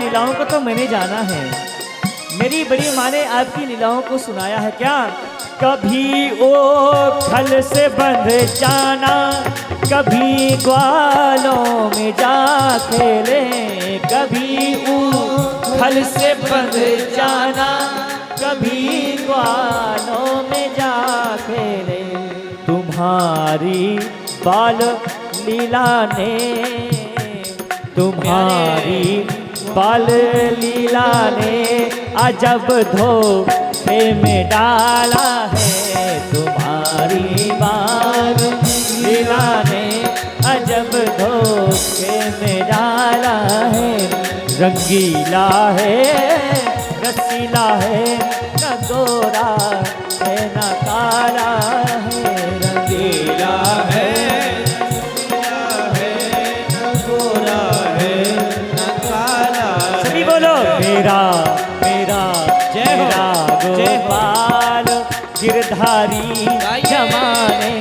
लीलाओं को तो मैंने जाना है। मेरी बड़ी माँ ने आपकी लीलाओं को सुनाया है क्या? कभी ओ खल से बंध जाना, कभी ग्वालों में जा खेले, कभी खल से बंध जाना, कभी ग्वालों में जा खेले। तुम्हारी बाल लीला ने, तुम्हारी बाल लीला ने अजब धोखे में डाला है। तुम्हारी बाल लीला ने अजब धोखे में डाला है। रंगीला है, रसीला है, न गोरा है न काला है। रंगीला है, मेरा मेरा मेरा गोपाल गिरधारी जमाने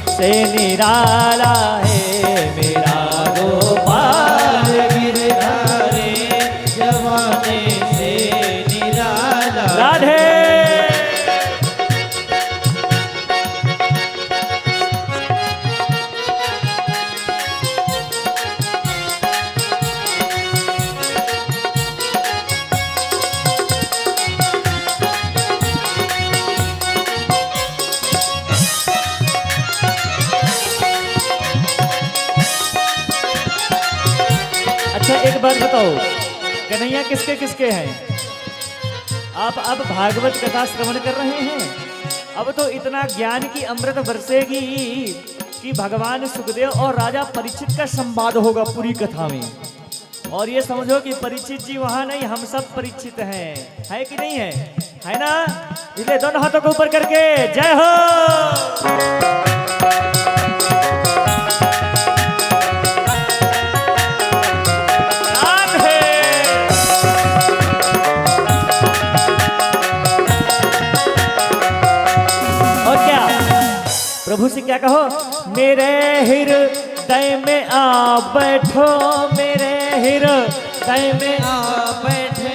से निराला है। मेरा गोपाल गिरधारी जमाने से निराला। राधे एक बात बताओ, कन्हैया किसके किसके हैं? आप अब भागवत कथा श्रवण कर रहे हैं। अब तो इतना ज्ञान की अमृत बरसेगी कि भगवान सुखदेव और राजा परीक्षित का संवाद होगा पूरी कथा में। और ये समझो कि परीक्षित जी वहां नहीं, हम सब परीक्षित हैं। है कि नहीं है? है ना? इसलिए दोनों हाथों को ऊपर करके जय हो। प्रभु से क्या कहो? मेरे हृदय में आ बैठो, मेरे हृदय में आ बैठे,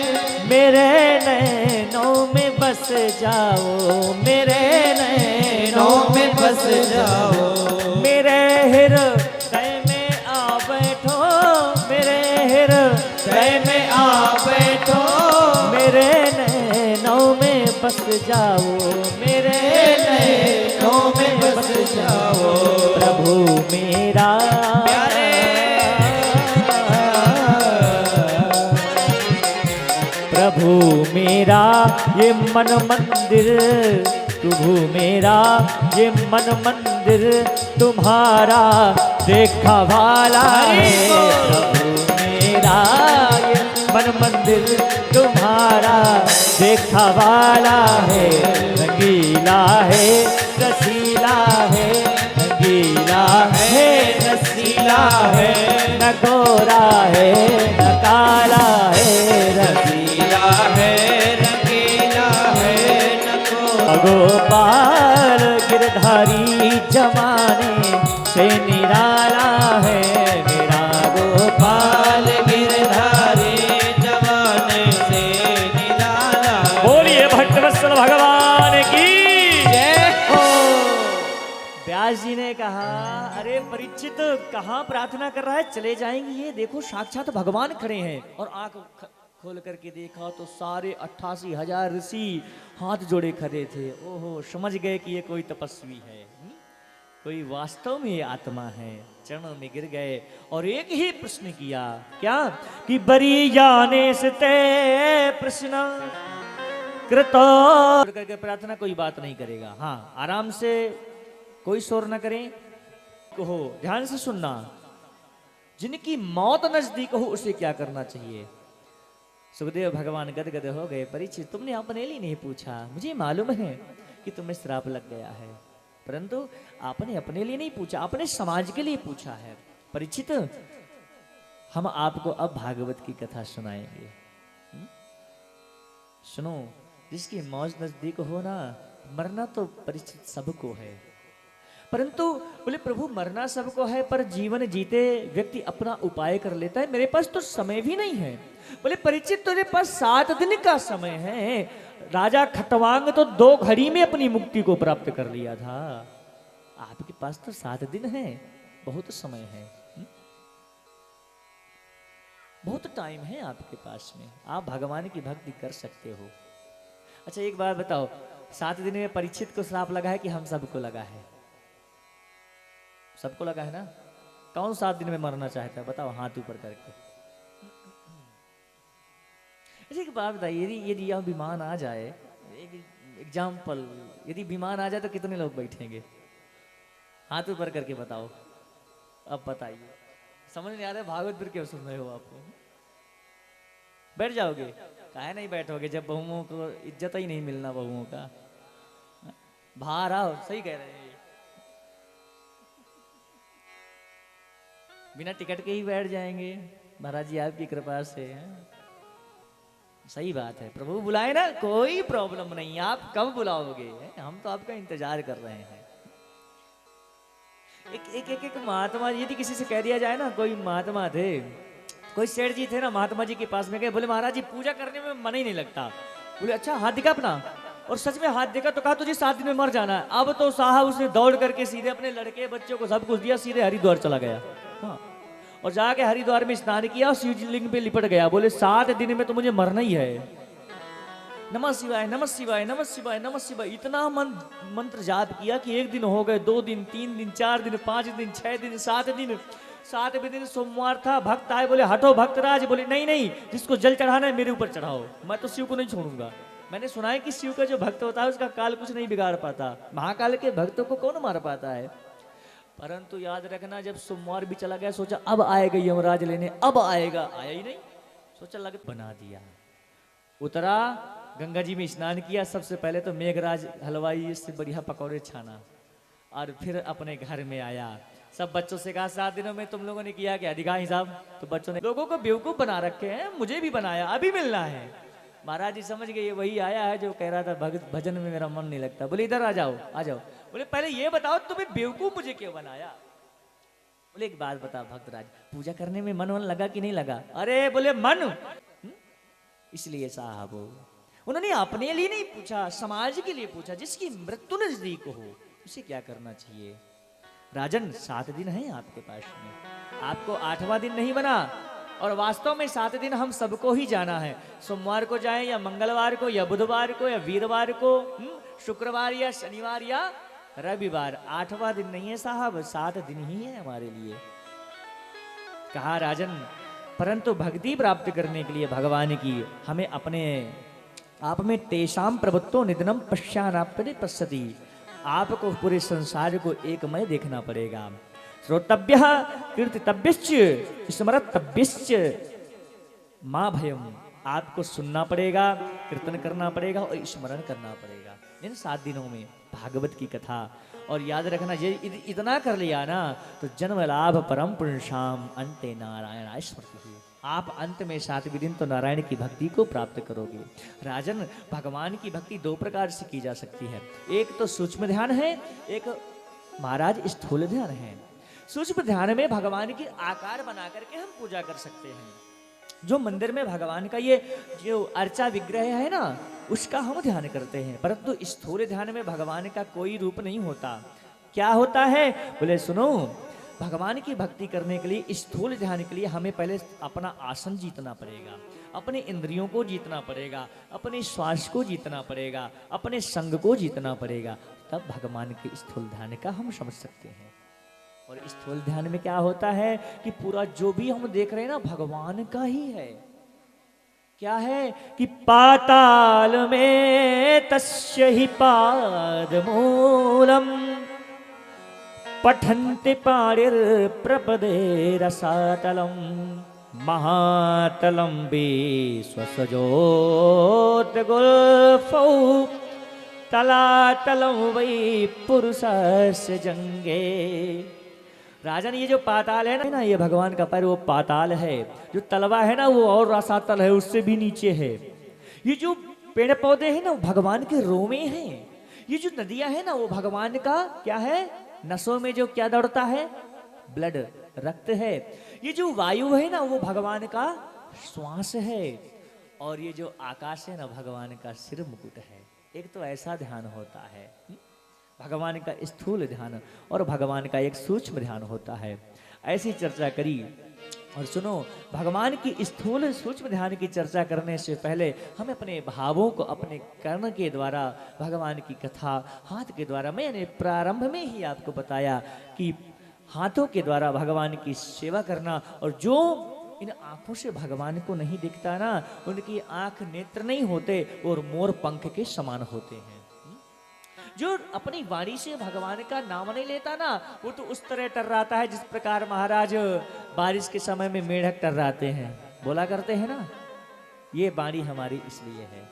मेरे नैनों में बस जाओ, मेरे नैनों में बस जाओ। मेरे हृदय में आ बैठो, मेरे हृदय में आ बैठो, मेरे नैनों में बस जाओ, मेरे नैनों में बस जाओ। प्रभु मेरा प्यारे, प्रभु मेरा ये मन मंदिर, प्रभु मेरा ये मन मंदिर तुम्हारा देखा वाला है। प्रभु मेरा ये मन मंदिर तुम्हारा देखा वाला है। रंगीला है, रसीला है, रंगीला है, रसीला है, न गोरा है न काला है। रंगीला है, रंगीला है, न गोरा। गोपाल गिरधारी जमाने से निराला है। मेरा गोपाल गिरधारी जमाने से निराला। बोलिए भट्टवत्सल भगवान की जय हो। व्यास जी ने कहा, अरे परीक्षित कहाँ प्रार्थना कर रहा है? चले जाएंगे। ये देखो साक्षात भगवान खड़े हैं। और आंख खोल करके देखा तो सारे 88,000 ऋषि हाथ जोड़े खड़े थे। ओहो, समझ गए कि ये कोई तपस्वी है, कोई वास्तव में आत्मा है। चरणों में गिर गए और एक ही प्रश्न किया, क्या? कि बरी जाने से ते प्रश्न कृतो करके प्रार्थना कोई बात नहीं करेगा। हाँ, आराम से कोई शोर न करें। कहो, ध्यान से सुनना। जिनकी मौत नजदीक हो उसे क्या करना चाहिए? सुखदेव भगवान गदगद हो गए। परीक्षित, तुमने अपने लिए नहीं पूछा। मुझे मालूम है कि तुम्हें श्राप लग गया है, परंतु आपने अपने लिए नहीं पूछा, आपने समाज के लिए पूछा है। परीक्षित, हम आपको अब भागवत की कथा सुनाएंगे। सुनो, जिसकी मौज नजदीक हो ना, मरना तो परीक्षित सबको है, परंतु बोले प्रभु मरना सबको है, पर जीवन जीते व्यक्ति अपना उपाय कर लेता है, मेरे पास तो समय भी नहीं है। बोले परीक्षित तेरे पास 7 दिन का समय है, राजा खटवांग तो 2 घड़ी में अपनी मुक्ति को प्राप्त कर लिया था, आपके पास तो 7 दिन है, बहुत समय है, बहुत टाइम है आपके पास में, आप भगवान की भक्ति कर सकते हो। अच्छा एक बात बताओ, 7 दिन में परीक्षित को श्राप लगा है कि हम सबको लगा है? सबको लगा है ना? कौन 7 दिन में मरना चाहता है बताओ हाथ ऊपर करके। अच्छा एक बात बताइए, यदि यह विमान आ जाए, एक एग्जाम्पल, यदि विमान आ जाए तो कितने लोग बैठेंगे? हाथ ऊपर करके बताओ। अब बताइए, समझ नहीं आ रहा है? भागवत फिर क्यों सुन रहे हो? आपको बैठ जाओगे? काहे नहीं बैठोगे जब बहुओं को इज्जत ही नहीं मिलना बहुओं का? बाहर आओ, सही कह रहे हैं, बिना टिकट के ही बैठ जाएंगे महाराज जी आपकी कृपा से। सही बात है, प्रभु बुलाए ना, कोई प्रॉब्लम नहीं, आप कब बुलाओगे, हम तो आपका इंतजार कर रहे हैं। एक महात्मा, यदि किसी से कह दिया जाए ना, कोई महात्मा थे, कोई सेठ जी थे ना, महात्मा जी के पास में गए, बोले महाराज जी पूजा करने में मन ही नहीं लगता। बोले अच्छा हाथ दिखा अपना, और सच में हाथ देखा तो कहा तुझे 7 दिन में मर जाना है। अब तो साहब उसने दौड़ करके सीधे अपने लड़के बच्चों को सब कुछ दिया, सीधे हरिद्वार चला गया। हाँ, और जाके हरिद्वार में स्नान किया और शिवलिंग पे लिपट गया, बोले 7 दिन में तो मुझे मरना ही है। नमः शिवाय नमः शिवाय नमः शिवाय नमः शिवाय, इतना मंत्र जाप किया कि 1 दिन हो गए, 2 दिन, 3 दिन, 4 दिन, 5 दिन, 6 दिन, 7 दिन। 7वें दिन सोमवार था, भक्त आए, बोले हटो भक्तराज। बोले नहीं नहीं, जिसको जल चढ़ाना है मेरे ऊपर चढ़ाओ, मैं तो शिव को नहीं छोड़ूंगा। मैंने सुना है कि शिव का जो भक्त होता है उसका काल कुछ नहीं बिगाड़ पाता, महाकाल के भक्तों को कौन मार पाता है। परंतु याद रखना, जब सोमवार भी चला गया, सोचा अब आएगा यमराज लेने, अब आएगा, आया ही नहीं, सोचा लगे बना दिया। उतरा, गंगा जी में स्नान किया, सबसे पहले तो मेघराज हलवाई से बढ़िया पकौड़े छाना, और फिर अपने घर में आया। सब बच्चों से कहा 7 दिनों में तुम लोगों ने किया क्या? अधिकारी साहब, तो बच्चों ने लोगों को बेवकूफ बना रखे हैं, मुझे भी बनाया, अभी मिलना है। महाराज जी समझ गए ये वही आया है जो कह रहा था भजन में मेरा मन नहीं लगता। बोले इधर आ जाओ आ जाओ। बोले पहले ये बताओ तुम्हें बेवकूफ मुझे क्यों बनाया? बोले एक बात बता भक्तराज, पूजा करने में मन लगा कि नहीं लगा? अरे बोले मन, इसलिए साहब उन्होंने अपने लिए नहीं पूछा, समाज के लिए पूछा। जिसकी मृत्यु नजदीक हो उसे क्या करना चाहिए? राजन 7 दिन है आपके पास में, आपको 8वां दिन नहीं बना, और वास्तव में 7 दिन हम सबको ही जाना है। सोमवार को जाए या मंगलवार को या बुधवार को या वीरवार को, शुक्रवार या शनिवार या रविवार, 8वां दिन नहीं है साहब, 7 दिन ही है हमारे लिए। कहा राजन, परंतु भक्ति प्राप्त करने के लिए भगवान की हमें अपने आप में तेषाम प्रभुत्व निधनम पश्चानापरि पश्यति, आपको पूरे संसार को एकमय देखना पड़ेगा। श्रोतव्य कीर्तितव्यश्च स्मरतव्यश्च मां भयम, आपको सुनना पड़ेगा, कीर्तन करना पड़ेगा और स्मरण करना पड़ेगा इन 7 दिनों में भागवत की कथा। और याद रखना, ये इतना कर लिया ना तो जन्म लाभ परम पुरुषाम अंते नारायण स्मृति, आप अंत में 7वें दिन तो नारायण की भक्ति को प्राप्त करोगे। राजन भगवान की भक्ति 2 प्रकार से की जा सकती है, एक तो सूक्ष्म ध्यान है, एक महाराज स्थूल ध्यान है। सूक्ष्म ध्यान में भगवान की आकार बना करके हम पूजा कर सकते हैं। जो मंदिर में भगवान का ये जो अर्चा विग्रह है ना, उसका हम ध्यान करते हैं। परंतु स्थूल ध्यान में भगवान का कोई रूप नहीं होता। क्या होता है? बोले सुनो, भगवान की भक्ति करने के लिए, स्थूल ध्यान के लिए हमें पहले अपना आसन जीतना पड़ेगा, अपने इंद्रियों को जीतना पड़ेगा, अपने श्वास को जीतना पड़ेगा, अपने संग को जीतना पड़ेगा, तब भगवान के स्थूल ध्यान का हम समझ सकते हैं। और स्थूल ध्यान में क्या होता है कि पूरा जो भी हम देख रहे हैं ना भगवान का ही है। क्या है कि पाताल में तस्य हि पाद मूलम पठन्ति पाणिर प्रपदे रसातलम महातलम विश्वसजोत गुल्फौ तलातलम वै पुरुषस्य जंगे। राजन ये जो पाताल है ना, ये भगवान का पैर वो पाताल है। जो तलवा है ना वो और रसातल है, उससे भी नीचे है। ये जो पेड़ पौधे हैं ना वो भगवान के रोमे हैं। ये जो नदियां हैं ना वो भगवान का क्या है? नसों में जो क्या दौड़ता है? ब्लड, रक्त है। ये जो वायु है ना, वो भगवान का श्वास है। और ये जो आकाश है ना, भगवान का सिर मुकुट है। एक तो ऐसा ध्यान होता है, भगवान का स्थूल ध्यान, और भगवान का एक सूक्ष्म ध्यान होता है। ऐसी चर्चा करी। और सुनो, भगवान की स्थूल सूक्ष्म ध्यान की चर्चा करने से पहले हम अपने भावों को अपने कर्ण के द्वारा भगवान की कथा हाथ के द्वारा, मैंने प्रारंभ में ही आपको बताया कि हाथों के द्वारा भगवान की सेवा करना। और जो इन आंखों से भगवान को नहीं दिखता ना, उनकी आंख नेत्र नहीं होते और मोर पंख के समान होते हैं। जो अपनी वाणी से भगवान का नाम नहीं लेता ना, वो तो उस तरह टर्राता है जिस प्रकार महाराज बारिश के समय में मेढक टर्राते हैं, बोला करते हैं ना। ये वाणी हमारी इसलिए है।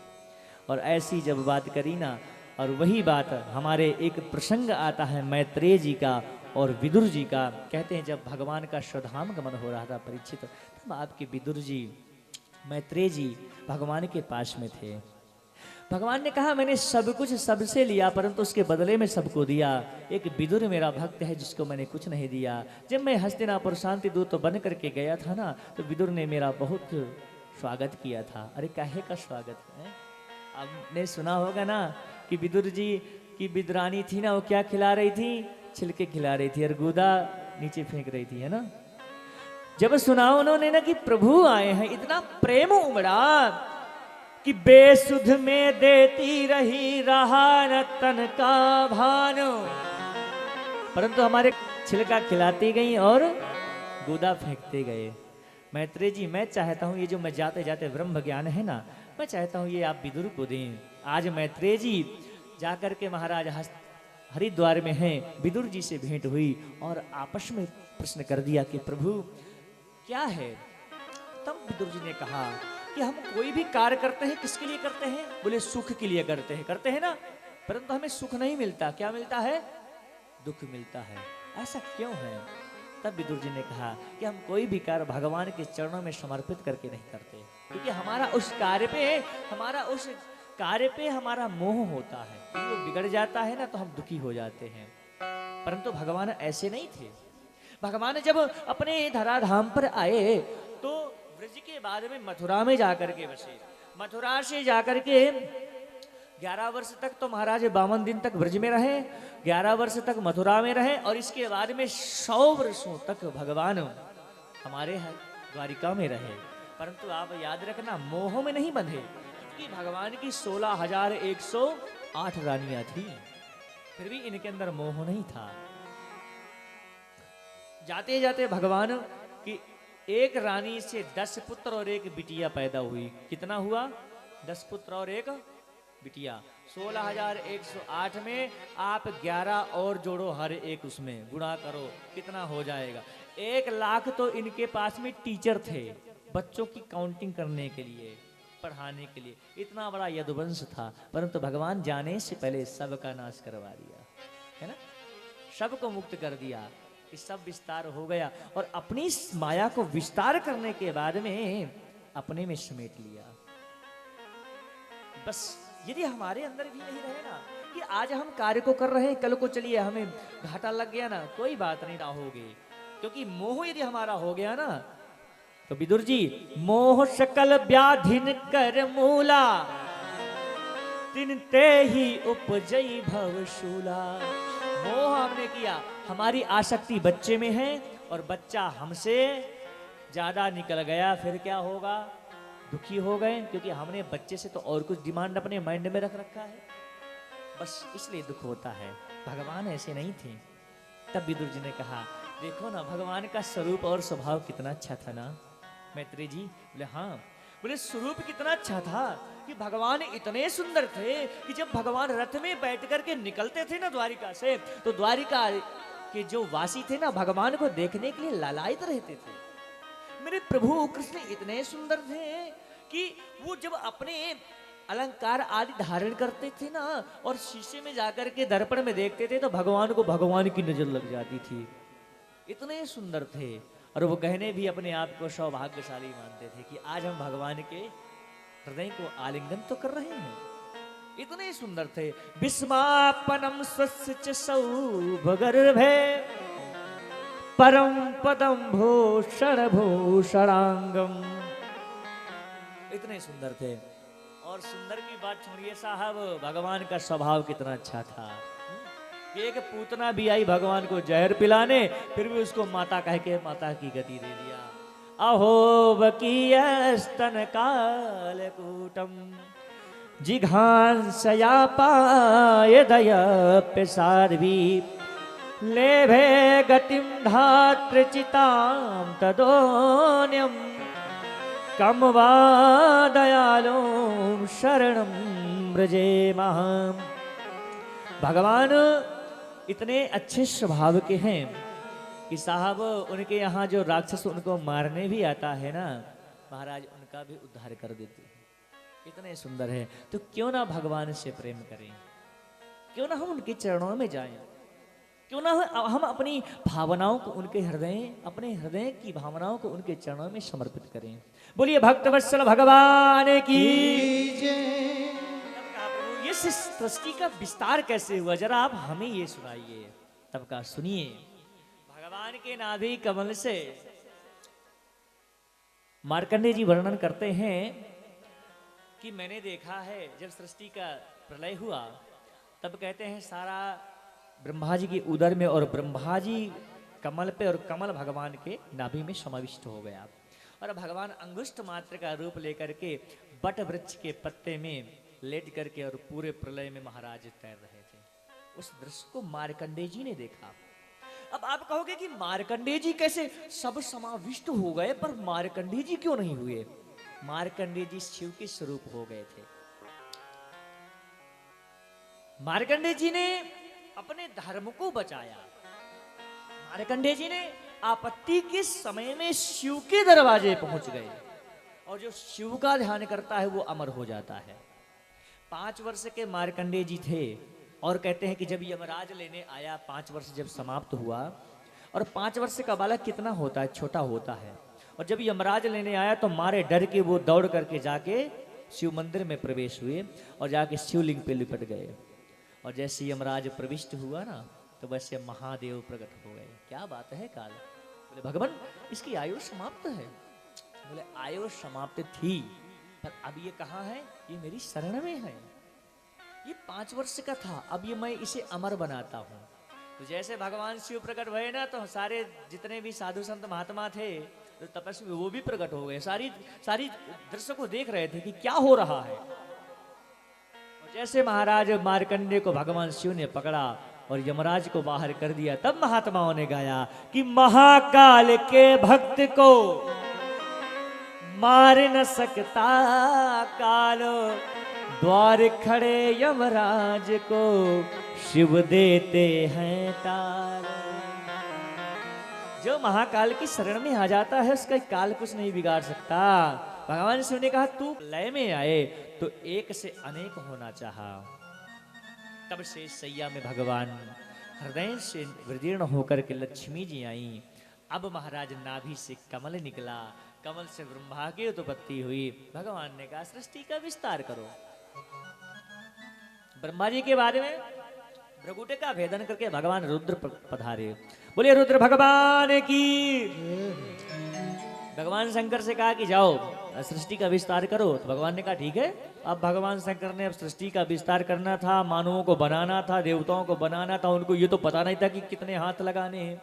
और ऐसी जब बात करी ना, और वही बात हमारे एक प्रसंग आता है मैत्रेय जी का और विदुर जी का। कहते हैं जब भगवान का स्वधाम गमन हो रहा था परीक्षित, तब आपके विदुर जी, मैत्रेय जी भगवान के पास में थे। भगवान ने कहा मैंने सब कुछ सबसे लिया, परंतु उसके बदले में सबको दिया। एक विदुर मेरा भक्त है जिसको मैंने कुछ नहीं दिया। जब मैं हस्तिनापुर शांति दूत बन करके गया था ना, तो विदुर ने मेरा बहुत स्वागत किया था। अरे काहे का स्वागत है? आपने सुना होगा ना कि विदुर जी की विदुरानी थी ना, वो क्या खिला रही थी? छिलके खिला रही थी और गुदा नीचे फेंक रही थी, है ना। जब सुना उन्होंने ना कि प्रभु आए हैं, इतना प्रेम उमड़ा कि बेसुध में देती रही रहा न तन का भान, परंतु हमारे छिलका खिलाती गई और गुदा फेंकते गए। मैत्रेय जी, मैं चाहता हूं ये जो मैं जाते जाते ब्रह्म ज्ञान है ना, मैं चाहता हूं ये आप विदुर को दें। आज मैत्रेय जी जाकर के महाराज हरिद्वार में हैं, विदुर जी से भेंट हुई और आपस में प्रश्न कर दिया कि प्रभु क्या है। तब विदुर जी ने कहा कि हम कोई भी कार्य करते हैं किसके लिए करते हैं? बोले सुख के लिए करते हैं ना, परंतु हमें सुख नहीं मिलता। क्या मिलता है? दुख मिलता है। ऐसा क्यों है? तब विदुर जी ने कहा कि हम कोई भी कार्य भगवान के चरणों में समर्पित करके नहीं करते, क्योंकि हमारा उस कार्य पे हमारा मोह होता है। वो बिगड़ जाता है ना, तो हम दुखी हो जाते हैं। परंतु भगवान ऐसे नहीं थे। भगवान जब अपने धराधाम पर आए तो ब्रज के बाद में मथुरा में जाकर के बसे। मथुरा से जाकर के 11 वर्ष तक तो महाराज 52 दिन तक ब्रज में रहे, 11 वर्ष तक मथुरा में रहे, और इसके बाद में 100 वर्षों तक भगवान हमारे द्वारिका में रहे। परंतु आप याद रखना, मोह में नहीं बंधे, क्योंकि भगवान की 16,108 रानियां थी, फिर भी इनके अंदर मोह नहीं था। जाते जाते भगवान की एक रानी से 10 पुत्र और एक बिटिया पैदा हुई। कितना हुआ? 10 पुत्र और एक बिटिया। 16,108 में आप 11 और जोड़ो, हर एक उसमें गुणा करो, कितना हो जाएगा? 1 लाख तो इनके पास में टीचर थे बच्चों की काउंटिंग करने के लिए, पढ़ाने के लिए। इतना बड़ा यदुवंश था, परंतु भगवान जाने से पहले सबका नाश करवा दिया, है ना। सबको मुक्त कर दिया, कि सब विस्तार हो गया, और अपनी माया को विस्तार करने के बाद में अपने में समेट लिया। बस यदि हमारे अंदर भी नहीं रहे ना कि आज हम कार्य को कर रहे हैं, कल को चलिए हमें घाटा लग गया ना, कोई बात नहीं, राहोगे। क्योंकि मोह यदि हमारा हो गया ना, तो विदुर जी, मोह सकल व्याधिन कर मूला, तिनते ही उपजई भवशूला। मोह हमने किया, हमारी आसक्ति बच्चे में है, और बच्चा हमसे ज्यादा निकल गया, फिर क्या होगा? दुखी हो गए, क्योंकि हमने बच्चे से तो और कुछ डिमांड अपने माइंड में रख रखा है, बस इसलिए दुख होता है। भगवान ऐसे नहीं थे। तब विदुर जी ने कहा, देखो ना भगवान का स्वरूप और स्वभाव कितना अच्छा था ना। मैत्रेय जी बोले हाँ। बोले स्वरूप कितना अच्छा था कि भगवान इतने सुंदर थे कि जब भगवान रथ में बैठ करके निकलते थे ना द्वारिका से, तो द्वारिका के जो वासी थे ना, भगवान को देखने के लिए लालायित रहते थे। मेरे प्रभु कृष्ण इतने सुंदर थे कि वो जब अपने अलंकार आदि धारण करते थे ना, और शीशे में जाकर के दर्पण में देखते थे, तो भगवान को भगवान की नजर लग जाती थी। इतने सुंदर थे, और वो कहने भी अपने आप को सौभाग्यशाली मानते थे कि आज हम भगवान के हृदय को आलिंगन तो कर रहे हैं। इतने सुंदर थे। विस्मापनम स्वस्य च सौभगर्भे परम पदम भूषण भूषणांगम। इतने सुंदर थे। और सुंदर की बात छोड़िए साहब, भगवान का स्वभाव कितना अच्छा था। एक पूतना भी आई भगवान को जहर पिलाने, फिर भी उसको माता कह के माता की गति दे दिया। अहो बकीयस्तन कालकूटम जिघांसया पाय दयप्य साध्वी लेभे गतिम धात्रचिताम तदोन्यम कम वा दयालो शरणम ब्रजे महाम। भगवान इतने अच्छे स्वभाव के हैं कि साहब उनके यहाँ जो राक्षस उनको मारने भी आता है ना, महाराज उनका भी उद्धार कर देते हैं। इतने सुंदर है। तो क्यों ना भगवान से प्रेम करें, क्यों ना हम उनके चरणों में जाएं, क्यों ना हम अपनी भावनाओं को उनके अपने हृदय की भावनाओं को उनके चरणों में समर्पित करें। बोलिए भक्तवत्सल भगवान की। ये सृष्टि का विस्तार कैसे हुआ, जरा आप हमें ये सुनाइए। तब का सुनिए। भगवान के नाभि कमल से मार्कंडेय जी वर्णन करते हैं कि मैंने देखा है जब सृष्टि का प्रलय हुआ तब कहते हैं सारा ब्रह्मा जी के उदर में और ब्रह्मा जी कमल पे और कमल भगवान के नाभि में समाविष्ट हो गया। और भगवान अंगुष्ठ मात्र का रूप लेकर के बट वृक्ष के पत्ते में लेट करके और पूरे प्रलय में महाराज तैर रहे थे। उस दृश्य को मार्कंडेय जी ने देखा। अब आप कहोगे कि मार्कंडेय जी कैसे सब समाविष्ट हो गए, पर मार्कंडेय जी क्यों नहीं हुए? मार्कंडेय जी शिव के स्वरूप हो गए थे। मार्कंडेय जी ने अपने धर्म को बचाया। मार्कंडेय जी ने आपत्ति के समय में शिव के दरवाजे पहुंच गए, और जो शिव का ध्यान करता है वो अमर हो जाता है। 5 वर्ष के मार्कंडेय जी थे, और कहते हैं कि जब यमराज लेने आया, 5 वर्ष जब समाप्त हुआ, और 5 वर्ष का बालक कितना होता है, छोटा होता है, और जब यमराज लेने आया तो मारे डर के वो दौड़ करके जाके शिव मंदिर में प्रवेश हुए और जाके शिवलिंग पे लिपट गए। और जैसे यमराज प्रविष्ट हुआ ना, तो वैसे महादेव प्रकट हो गए। क्या बात है काल। बोले भगवान इसकी आयु समाप्त है। बोले आयु समाप्त थी, पर अब ये कहाँ है? ये मेरी शरण में है। ये 5 वर्ष का था, अब ये मैं इसे अमर बनाता हूँ। तो जैसे भगवान शिव प्रकट हुए ना, तो सारे जितने भी साधु संत महात्मा थे, तो तपस्वी वो भी प्रकट हो गए। सारी दृश्य को देख रहे थे कि क्या हो रहा है। और जैसे महाराज मार्कंडेय को भगवान शिव ने पकड़ा और यमराज को बाहर कर दिया, तब महात्माओं ने गाया कि महाकाल के भक्त को मार न सकता कालो, द्वार खड़े यमराज को शिव देते हैं ताल। जो महाकाल की शरण में आ जाता है उसका काल कुछ नहीं बिगाड़ सकता। भगवान शिव ने कहा तू लय में आए तो एक से अनेक होना चाहा। तब से सैया में भगवान हृदय से विदीर्ण होकर के लक्ष्मी जी आई। अब महाराज नाभि से कमल निकला, कमल से ब्रह्मा की उत्पत्ति हुई। भगवान ने कहा सृष्टि का विस्तार करो। ब्रह्मा जी के बारे में भ्रगुटे का भेदन करके भगवान रुद्र पधारे। बोले रुद्र भगवान की। भगवान शंकर से कहा कि जाओ सृष्टि का विस्तार करो। तो भगवान ने कहा ठीक है। अब भगवान शंकर ने अब सृष्टि का विस्तार करना था, मानवों को बनाना था, देवताओं को बनाना था। उनको ये तो पता नहीं था कि कितने हाथ लगाने हैं।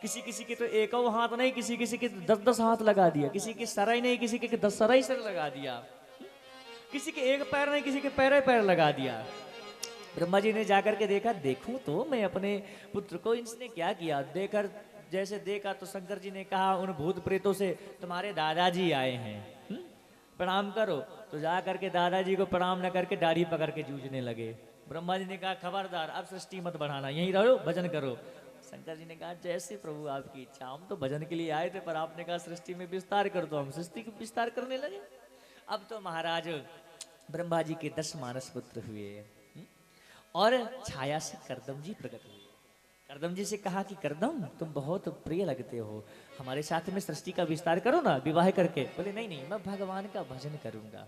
किसी किसी के तो एक हाथ नहीं, किसी किसी के 10-10 हाथ लगा दिया। किसी के सराय नहीं, किसी के 10 सराय सर लगा दिया। किसी के एक पैर नहीं, किसी के पैर पैर लगा दिया। ब्रह्मा जी ने जाकर के देखा, देखूं तो मैं अपने पुत्र को इसने क्या किया। देखकर जैसे देखा तो शंकर जी ने कहा उन भूत प्रेतों से तुम्हारे दादाजी आए हैं, प्रणाम करो। तो जा करके दादाजी को प्रणाम न करके दाढ़ी पकड़ के जूझने लगे। ब्रह्मा जी ने कहा खबरदार अब सृष्टि मत बढ़ाना, यहीं रहो भजन करो। शंकर जी ने कहा जैसे प्रभु आपकी इच्छा, हम तो भजन के लिए आए थे, पर आपने कहा सृष्टि में विस्तार कर दो, हम सृष्टि का विस्तार करने लगे। अब तो महाराज ब्रह्मा जी के 10 मानस पुत्र हुए और छाया से करदम जी प्रकट हुए। करदम जी से कहा कि करदम तुम बहुत प्रिय लगते हो, हमारे साथ में सृष्टि का विस्तार करो ना विवाह करके। बोले नहीं नहीं, मैं भगवान का भजन करूंगा।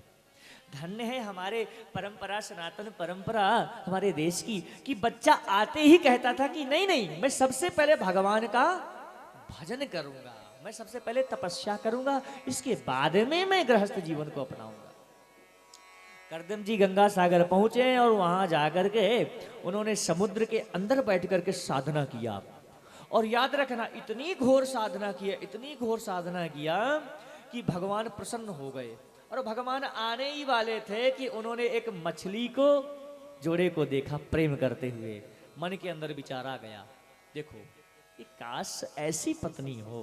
धन्य है हमारे परंपरा, सनातन परंपरा हमारे देश की, कि बच्चा आते ही कहता था कि नहीं नहीं, मैं सबसे पहले भगवान का भजन करूंगा, मैं सबसे पहले तपस्या करूंगा, इसके बाद में मैं गृहस्थ जीवन को अपनाऊंगा। करदम जी गंगा सागर पहुंचे और वहां जाकर के उन्होंने समुद्र के अंदर बैठ करके साधना किया। और याद रखना, इतनी घोर साधना किया, इतनी घोर साधना किया कि भगवान प्रसन्न हो गए। और भगवान आने ही वाले थे कि उन्होंने एक मछली को, जोड़े को देखा प्रेम करते हुए। मन के अंदर विचार आ गया, देखो कि काश ऐसी पत्नी हो।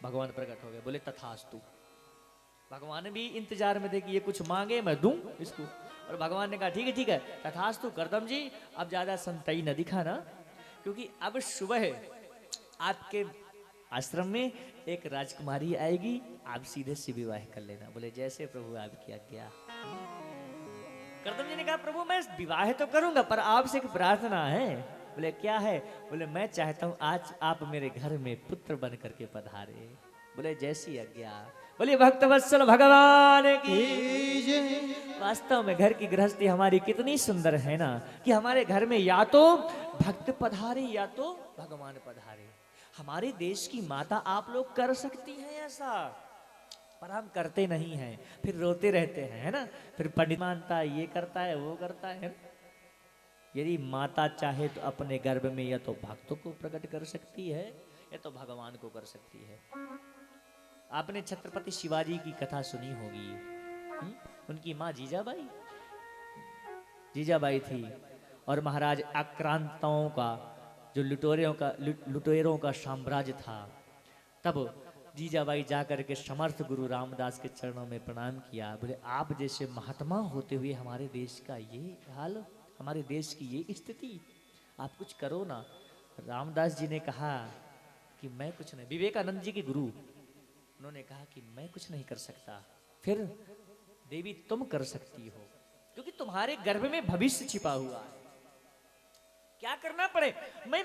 भगवान प्रकट हो गए, बोले तथास्तु। भगवान भी इंतजार में थे कि ये कुछ मांगे मैं दूं इसको। और भगवान ने कहा ठीक है तथास्तु करदम जी, अब ज्यादा संतई न दिखाना, क्योंकि अब सुबह आपके आश्रम में एक राजकुमारी आएगी, आप सीधे से विवाह कर लेना। बोले जैसे प्रभु आपकी आज्ञा। करदम जी ने कहा प्रभु मैं विवाह तो करूंगा, पर आपसे एक प्रार्थना है। बोले क्या है? बोले मैं चाहता हूं आज आप मेरे घर में पुत्र बन करके पधारे। बोले जैसी आज्ञा। बोले भक्त वत्सल भगवान की। वास्तव में घर की गृहस्थी हमारी कितनी सुंदर है ना, कि हमारे घर में या तो भक्त पधारे या तो भगवान पधारे। हमारे देश की माता आप लोग कर सकती हैं ऐसा, पर हम करते नहीं हैं, फिर रोते रहते हैं, है ना। फिर पंडित मानता है, ये करता है, वो करता है। यदि माता चाहे तो अपने गर्भ में या तो भक्तों को प्रकट कर सकती है या तो भगवान को कर सकती है। आपने छत्रपति शिवाजी की कथा सुनी होगी। उनकी माँ जीजाबाई थी, और महाराज आक्रांताओं का जो लुटेरों का साम्राज्य था, तब जीजाबाई जाकर के समर्थ गुरु रामदास के चरणों में प्रणाम किया। बोले आप जैसे महात्मा होते हुए हमारे देश का ये हाल, हमारे देश की ये स्थिति, आप कुछ करो ना। रामदास जी ने कहा कि मैं कुछ नहीं। विवेकानंद जी के गुरु, उन्होंने कहा कि मैं कुछ नहीं कर सकता। फिर देवी तुम कर सकती हो, क्योंकि तुम्हारे गर्भ में भविष्य छिपा हुआ है। क्या करना पड़े, मैं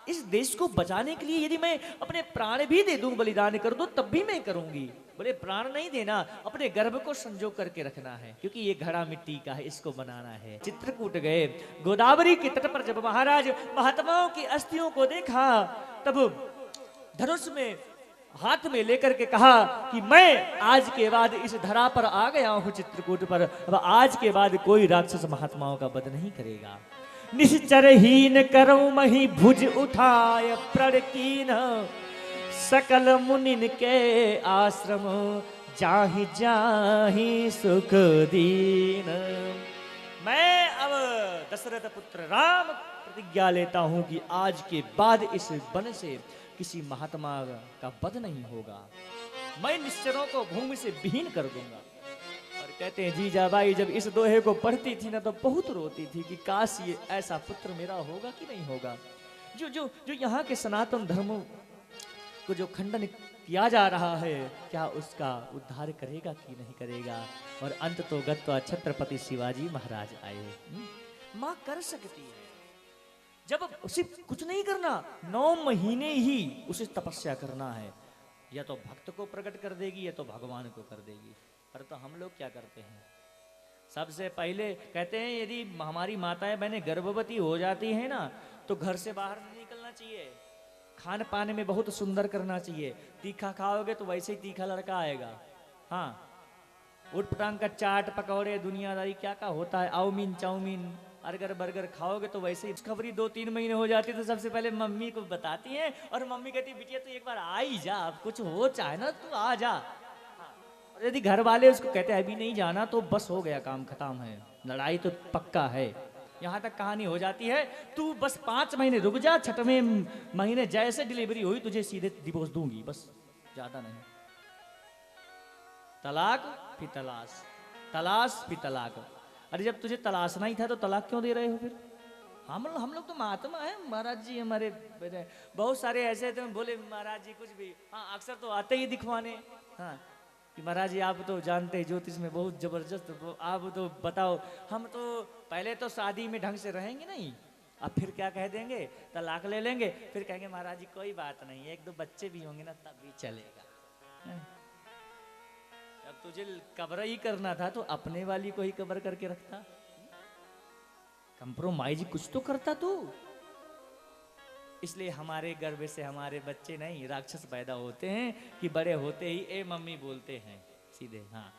इस देश को बचाने के लिए यदि मैं अपने प्राण भी दे दूं, बलिदान कर दूं, तब भी मैं करूंगी। बोले प्राण नहीं देना, अपने गर्भ को संजो करके रखना है, क्योंकि ये घड़ा मिट्टी का है, इसको बनाना है। चित्रकूट गए, गोदावरी के तट पर जब महाराज महात्माओं की अस्थियों को देखा, तब धनुष में हाथ में लेकर के कहा कि मैं आज के बाद इस धरा पर आ गया हूं चित्रकूट पर, अब आज के बाद कोई राक्षस महात्माओं का वध नहीं करेगा। निश्चरहीन करऊं मही भुज उठाय प्रण कीन, सकल मुनिन के आश्रम जाहि जाहि सुख दीन। मैं अब दशरथ पुत्र राम प्रतिज्ञा लेता हूं कि आज के बाद इस वन से किसी महात्मा का वध नहीं होगा, मैं निश्चरों को भूमि से विहीन कर दूंगा। और कहते हैं जीजाबाई जब इस दोहे को पढ़ती थी ना, तो बहुत रोती थी कि काश ये ऐसा पुत्र मेरा होगा कि नहीं होगा। जो जो जो यहाँ के सनातन धर्मों को जो खंडन किया जा रहा है, क्या उसका उद्धार करेगा कि नहीं करेगा। और अंत तो गत्वा छत्रपति शिवाजी महाराज आए। माँ कर सकती है, जब उसे कुछ नहीं करना, 9 महीने ही उसे तपस्या करना है, या तो भक्त को प्रकट कर देगी या तो भगवान को कर देगी। पर तो हम लोग क्या करते हैं, सबसे पहले कहते हैं यदि हमारी माताएं बहनें गर्भवती हो जाती हैं ना, तो घर से बाहर नहीं निकलना चाहिए, खान पान में बहुत सुंदर करना चाहिए। तीखा खाओगे तो वैसे ही तीखा लड़का आएगा। हाँ, उठ पटांग का चाट पकौड़े दुनियादारी क्या क्या होता है, आउमीन चाउमीन अर्गर बर्गर खाओगे तो वैसे ही खबरी 2-3 महीने हो जाती तो सबसे पहले मम्मी को बताती हैं, और मम्मी कहती बिटिया तू एक बार आ ही जा, कुछ हो चाहे ना तू आ जा। और यदि घर वाले उसको कहते हैं अभी नहीं जाना, तो बस हो गया, काम खत्म है, लड़ाई तो पक्का है। यहाँ तक कहानी हो जाती है, तू बस 5 महीने रुक जा, 6वें महीने जैसे डिलीवरी हुई तुझे सीधे डिवोर्स दूंगी, बस ज्यादा नहीं। तलाक फिर तलाश, तलाश फिर तलाक। अरे जब तुझे तलाशना ही था तो तलाक क्यों दे रहे हो फिर? हम लोग तो महात्मा है महाराज जी, हमारे बहुत सारे ऐसे थे, बोले महाराज जी कुछ भी, हाँ अक्सर तो आते ही दिखवाने, हाँ कि महाराज जी आप तो जानते हैं ज्योतिष में बहुत जबरदस्त, आप तो बताओ। हम तो पहले तो शादी में ढंग से रहेंगे नहीं, अब फिर क्या कह देंगे, तलाक ले लेंगे, फिर कहेंगे महाराज जी कोई बात नहीं, 1-2 बच्चे भी होंगे ना तब भी चलेगा। जब तुझे कब्र ही करना था तो अपने वाली को ही कब्र करके रखता, कंप्रोमाइज कुछ तो करता तू। इसलिए हमारे गर्भ से हमारे बच्चे नहीं राक्षस पैदा होते हैं कि बड़े होते ही ए मम्मी बोलते हैं सीधे। हाँ,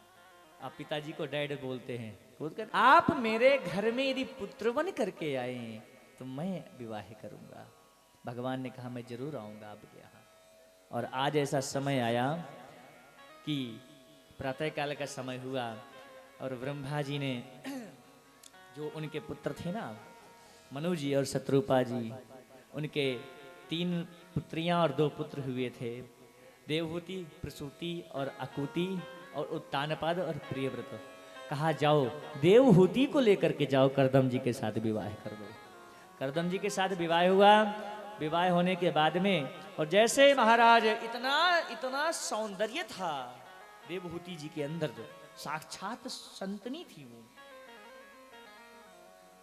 आप पिताजी को डैड बोलते हैं, बोलकर आप मेरे घर में यदि पुत्र बन करके आए तो मैं विवाह करूंगा। भगवान ने कहा मैं जरूर आऊंगा आपके यहाँ। और आज ऐसा समय आया कि प्रातःकाल का समय हुआ और ब्रह्मा जी ने जो उनके पुत्र थे ना, मनु जी और शत्रुपा जी, उनके 3 पुत्रियां और 2 पुत्र हुए थे, देवहूति, प्रसूति और अकुति और उत्तानपाद और प्रियव्रत। कहा जाओ देवहूति को लेकर के जाओ, करदम जी के साथ विवाह कर दो। करदम जी के साथ विवाह हुआ। विवाह होने के बाद में और जैसे महाराज इतना सौंदर्य था देवहूति जी के अंदर, जो साक्षात संतनी थी, वो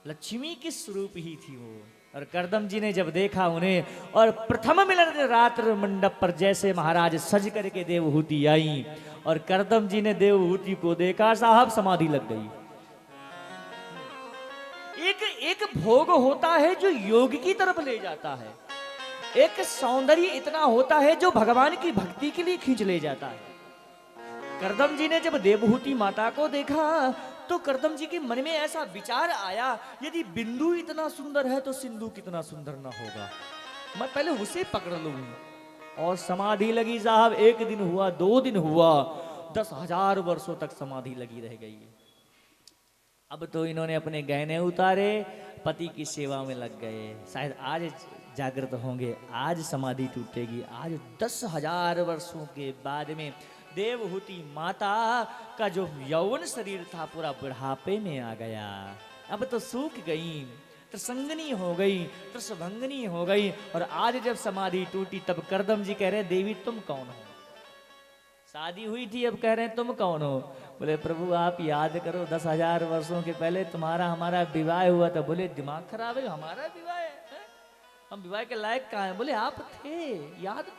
लक्ष्मी के स्वरूप ही थी वो। और करदम जी ने जब देखा उन्हें और प्रथम मिलन रात्र मंडप पर जैसे महाराज सज करके देवहूति आई और करदम जी ने देवहूति को देखा, साहब समाधि लग गई। एक भोग होता है जो योग की तरफ ले जाता है, एक सौंदर्य इतना होता है जो भगवान की भक्ति के लिए खींच ले जाता है। करदम जी ने जब देवहूति माता को देखा तो करदम जी के मन में ऐसा विचार आया, यदि बिंदु इतना सुंदर है तो सिंधु कितना सुंदर ना होगा, मैं पहले उसे पकड़ लूं। और समाधि लगी साहब। 1 दिन हुआ, 2 दिन हुआ, 10,000 वर्षों तक समाधि लगी रह गई। अब तो इन्होंने अपने गहने उतारे, पति की सेवा में लग गए। शायद आज जागृत होंगे, आज समाधि टूटेगी। आज 10,000 वर्षों के बाद में देवहूति माता का जो यौवन शरीर था पूरा बुढ़ापे में आ गया। अब तो सूख गई, त्रिसंगनी हो गई, त्रिसभंगनी हो गई। और आज जब समाधि टूटी तब करदम जी कह रहे देवी तुम कौन हो? शादी हुई थी, अब कह रहे हैं तुम कौन हो? बोले प्रभु आप याद करो 10,000 वर्षों के पहले तुम्हारा हमारा विवाह हुआ था। बोले दिमाग खराब है, हमारा विवाह है? हम विवाह के लायक कहाँ हैं? बोले आप थे, याद तो